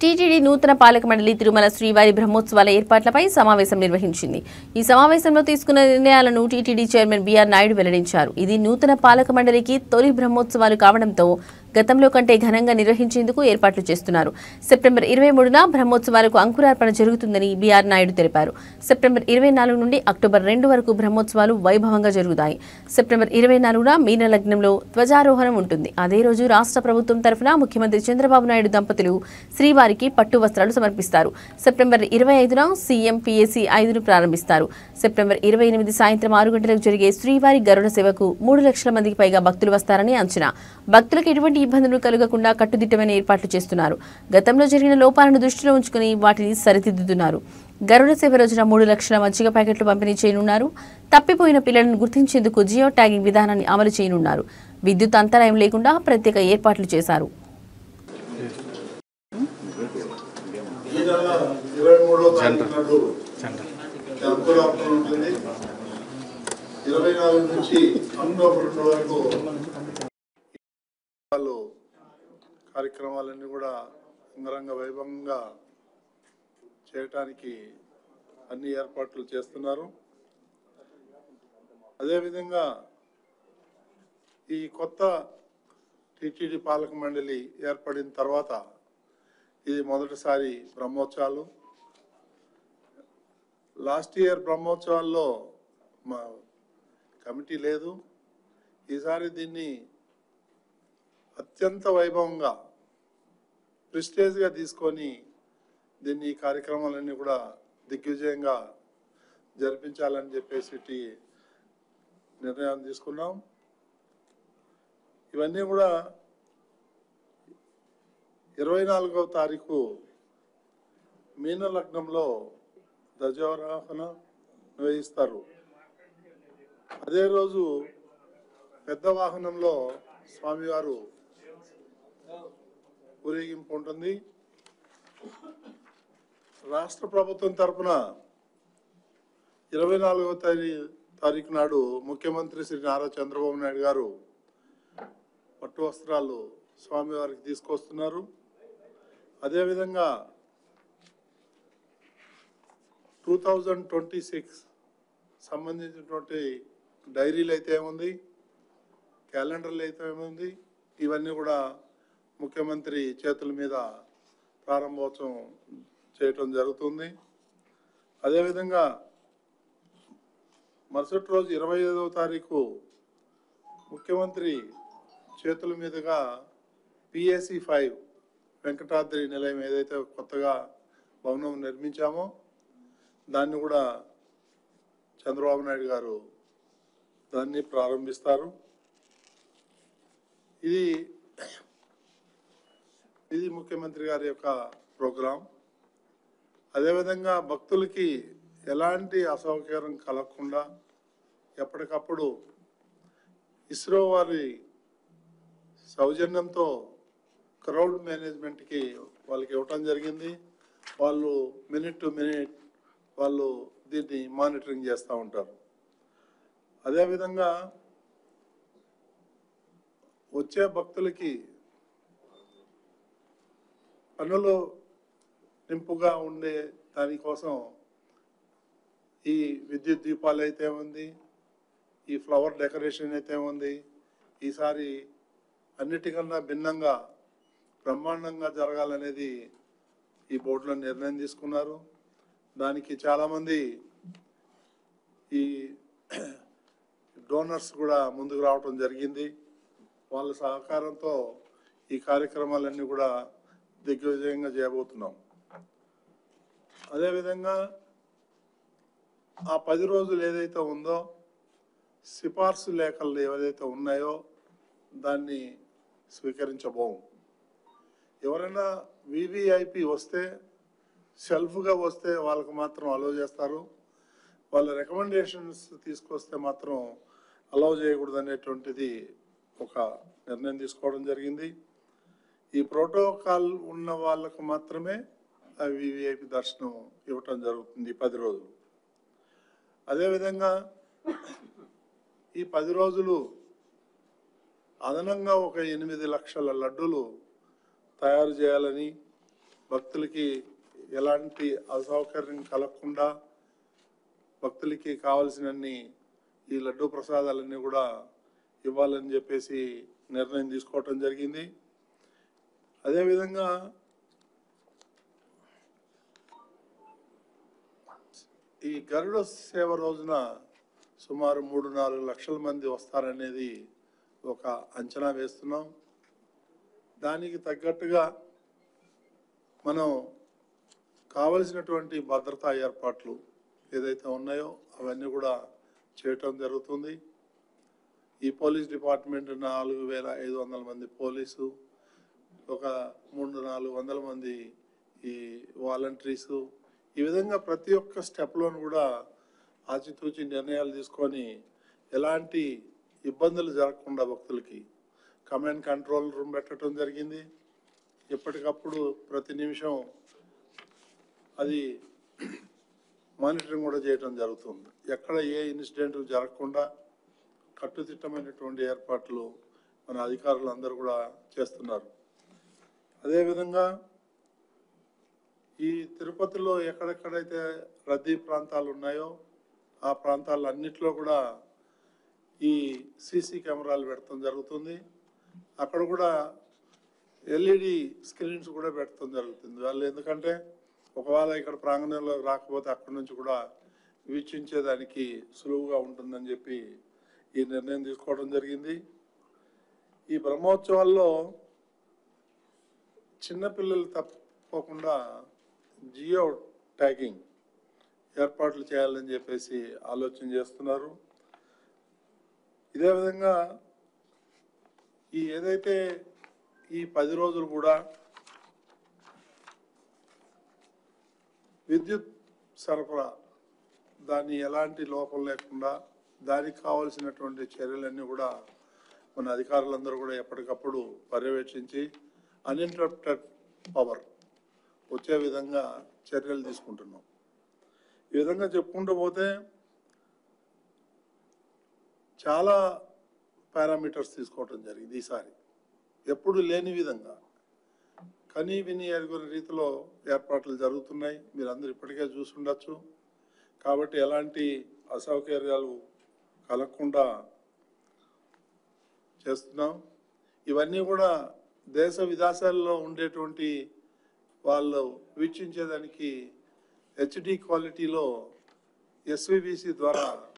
TTD నూతన పాలక మండలి తిరుమల శ్రీవారి బ్రహ్మోత్సవాల ఏర్పాట్లపై సమావేశం నిర్వహించింది. ఈ సమావేశంలో తీసుకున్న నిర్ణయాలను టీటీడీ చైర్మన్ బిఆర్ నాయుడు వెల్లడించారు. ఇది నూతన పాలక మండలికి తొలి బ్రహ్మోత్సవాలు కావడంతో గతంలో కంటే ఘనంగా నిర్వహించేందుకు ఏర్పాట్లు చేస్తున్నారు. సెప్టెంబర్ 23న బ్రహ్మోత్సవాలకు అంకురార్పణ జరుగుతుందని బిఆర్ నాయుడు తెలిపారు. సెప్టెంబర్ 24 నుండి అక్టోబర్ 2 వరకు బ్రహ్మోత్సవాలు వైభవంగా జరుగుతాయి. సెప్టెంబర్ 24న మీన లగ్నంలో ధ్వజారోహణం ఉంటుంది. అదే రోజు రాష్ట్ర ప్రభుత్వం తరఫున ముఖ్యమంత్రి చంద్రబాబు నాయుడు దంపతులు శ్రీవారికి పట్టు వస్త్రాలు సమర్పిస్తారు. సెప్టెంబర్ 25న సీఎం పీఏసీ 5ను ప్రారంభిస్తారు. సెప్టెంబర్ 28 సాయంత్రం 6 గంటలకు జరిగే శ్రీవారి గరుడ సేవకు 3 లక్షల మందికి పైగా భక్తులు వస్తారని అంచనా. భక్తులకు ఎటువంటి ఇబ్బందులు కలగకుండా కట్టుదిట్టమైన ఏర్పాట్లు చేస్తున్నారు. గతంలో జరిగిన లోపాలను దృష్టిలో ఉంచుకుని వాటిని సరిదిద్దుతున్నారు. గరుడ సేవ రోజున 3 లక్షల మజ్జిగ ప్యాకెట్లు పంపిణీ చేయనున్నారు. తప్పిపోయిన పిల్లలను గుర్తించేందుకు జియో ట్యాగింగ్ విధానాన్ని అమలు చేయనున్నారు. విద్యుత్ అంతరాయం లేకుండా ప్రత్యేక ఏర్పాట్లు చేశారు. కార్యక్రమాలన్నీ కూడా అంగరంగ వైభవంగా చేయటానికి అన్ని ఏర్పాట్లు చేస్తున్నారు. అదేవిధంగా ఈ కొత్త టీటీడీ పాలక మండలి ఏర్పడిన తర్వాత ఇది మొదటిసారి బ్రహ్మోత్సవాలు. లాస్ట్ ఇయర్ బ్రహ్మోత్సవాల్లో మా కమిటీ లేదు. ఈసారి దీన్ని అత్యంత వైభవంగా ప్రెస్టేజ్గా తీసుకొని దీన్ని ఈ కార్యక్రమాలన్నీ కూడా దిగ్విజయంగా జరిపించాలని చెప్పేసి నిర్ణయం తీసుకున్నాం. ఇవన్నీ కూడా 24వ తారీఖు మీన లగ్నంలో ధ్వజారోహణ నిర్వహిస్తారు. అదే రోజు పెద్ద వాహనంలో స్వామివారు ఊరేగింపు ఉంటుంది. రాష్ట్ర ప్రభుత్వం తరఫున 24వ తారీఖు నాడు ముఖ్యమంత్రి శ్రీ నారా చంద్రబాబు నాయుడు గారు పట్టు వస్త్రాలు స్వామివారికి తీసుకొస్తున్నారు. అదేవిధంగా 2026 సంబంధించినటువంటి డైరీలు అయితే ఏముంది, క్యాలెండర్లు అయితే ఏముంది, ఇవన్నీ కూడా ముఖ్యమంత్రి చేతుల మీద ప్రారంభోత్సవం చేయటం జరుగుతుంది. అదేవిధంగా మరుసటి రోజు 25వ తారీఖు ముఖ్యమంత్రి చేతుల మీదుగా పిఏసీ 5 వెంకటాద్రి నిలయం ఏదైతే కొత్తగా భవనం నిర్మించామో దాన్ని కూడా చంద్రబాబు నాయుడు గారు దాన్ని ప్రారంభిస్తారు. ఇది ముఖ్యమంత్రి గారి యొక్క ప్రోగ్రాం. అదేవిధంగా భక్తులకి ఎలాంటి అసౌకర్యం కలగకుండా ఎప్పటికప్పుడు ఇస్రో వారి సౌజన్యంతో క్రౌడ్ మేనేజ్మెంట్కి వాళ్ళకి ఇవ్వటం జరిగింది. వాళ్ళు మినిట్ టు మినిట్ వాళ్ళు దీన్ని మానిటరింగ్ చేస్తూ ఉంటారు. అదేవిధంగా వచ్చే భక్తులకి పనులు నింపుగా ఉండే దానికోసం ఈ విద్యుత్ దీపాలు అయితే ఉంది, ఈ ఫ్లవర్ డెకరేషన్ అయితే ఉంది. ఈసారి అన్నిటికన్నా భిన్నంగా బ్రహ్మాండంగా జరగాలనేది ఈ బోర్డులో నిర్ణయం తీసుకున్నారు. దానికి చాలామంది ఈ డోనర్స్ కూడా ముందుకు రావటం జరిగింది. వాళ్ళ సహకారంతో ఈ కార్యక్రమాలన్నీ కూడా దిగ్విజయంగా చేయబోతున్నాం. అదేవిధంగా ఆ 10 రోజులు ఏదైతే ఉందో సిఫార్సు లేఖలు ఏవైతే ఉన్నాయో దాన్ని స్వీకరించబోము. ఎవరైనా వివిఐపి వస్తే సెల్ఫ్గా వస్తే వాళ్ళకు మాత్రం అలౌ చేస్తారు. వాళ్ళ రికమెండేషన్స్ తీసుకొస్తే మాత్రం అలౌ చేయకూడదు అనేటువంటిది ఒక నిర్ణయం తీసుకోవడం జరిగింది. ఈ ప్రోటోకాల్ ఉన్న వాళ్ళకు మాత్రమే వివిఐపి దర్శనం ఇవ్వటం జరుగుతుంది 10 రోజులు. అదేవిధంగా ఈ 10 రోజులు అదనంగా ఒక 8 లక్షల లడ్డూలు తయారు చేయాలని భక్తులకి ఎలాంటి అసౌకర్యం కలగకుండా భక్తులకి కావాల్సినన్ని ఈ లడ్డూ ప్రసాదాలన్నీ కూడా ఇవ్వాలని చెప్పేసి నిర్ణయం తీసుకోవటం జరిగింది. అదేవిధంగా ఈ గరుడ సేవ రోజున సుమారు 3-4 లక్షల మంది వస్తారనేది ఒక అంచనా వేస్తున్నాం. దానికి తగ్గట్టుగా మనం కావలసినటువంటి భద్రతా ఏర్పాట్లు ఏదైతే ఉన్నాయో అవన్నీ కూడా చేయటం జరుగుతుంది. ఈ పోలీస్ డిపార్ట్మెంట్ 4,500 మంది పోలీసు, ఒక 300-400 మంది ఈ వాలంటీర్సు, ఈ విధంగా ప్రతి ఒక్క స్టెప్లోనూ కూడా ఆచితూచి నిర్ణయాలు తీసుకొని ఎలాంటి ఇబ్బందులు జరగకుండా భక్తులకి కమాండ్ కంట్రోల్ రూమ్ పెట్టడం జరిగింది. ఎప్పటికప్పుడు ప్రతి నిమిషం అది మానిటరింగ్ కూడా చేయడం జరుగుతుంది. ఎక్కడ ఏ ఇన్సిడెంట్ జరగకుండా కట్టుదిట్టమైనటువంటి ఏర్పాట్లు మన అధికారులు అందరూ కూడా చేస్తున్నారు. అదేవిధంగా ఈ తిరుపతిలో ఎక్కడెక్కడైతే రద్దీ ప్రాంతాలు ఉన్నాయో ఆ ప్రాంతాలన్నింటిలో కూడా ఈ సీసీ కెమెరాలు పెట్టడం జరుగుతుంది. అక్కడ కూడా ఎల్ఈడి స్క్రీన్స్ కూడా పెట్టడం జరుగుతుంది. వాళ్ళు ఎందుకంటే ఒకవేళ ఇక్కడ ప్రాంగణంలో రాకపోతే అక్కడి నుంచి కూడా వీక్షించేదానికి సులువుగా ఉంటుందని చెప్పి ఈ నిర్ణయం తీసుకోవడం జరిగింది. ఈ బ్రహ్మోత్సవాల్లో చిన్నపిల్లలు తప్పకుండా జియో ట్యాగింగ్ ఏర్పాట్లు చేయాలని చెప్పేసి ఆలోచన చేస్తున్నారు. ఇదే విధంగా ఈ ఏదైతే ఈ 10 రోజులు కూడా విద్యుత్ సరఫరా దాన్ని ఎలాంటి లోపం లేకుండా దానికి కావాల్సినటువంటి చర్యలన్నీ కూడా మన అధికారులందరూ కూడా ఎప్పటికప్పుడు పర్యవేక్షించి అన్ఇంటరప్టెడ్ పవర్ వచ్చే విధంగా చర్యలు తీసుకుంటున్నాం. ఈ విధంగా చెప్పుకుంటూ పోతే చాలా పారామీటర్స్ తీసుకోవటం జరిగింది. ఈసారి ఎప్పుడు లేని విధంగా కనీ విని ఎరుగుని రీతిలో ఏర్పాట్లు జరుగుతున్నాయి. మీరందరూ ఇప్పటికే చూసుండొచ్చు. కాబట్టి ఎలాంటి అసౌకర్యాలు కలగకుండా చేస్తున్నాం. ఇవన్నీ కూడా దేశ విదేశాల్లో ఉండేటువంటి వాళ్ళు వీక్షించేదానికి హెచ్డి క్వాలిటీలో ఎస్విబిసి ద్వారా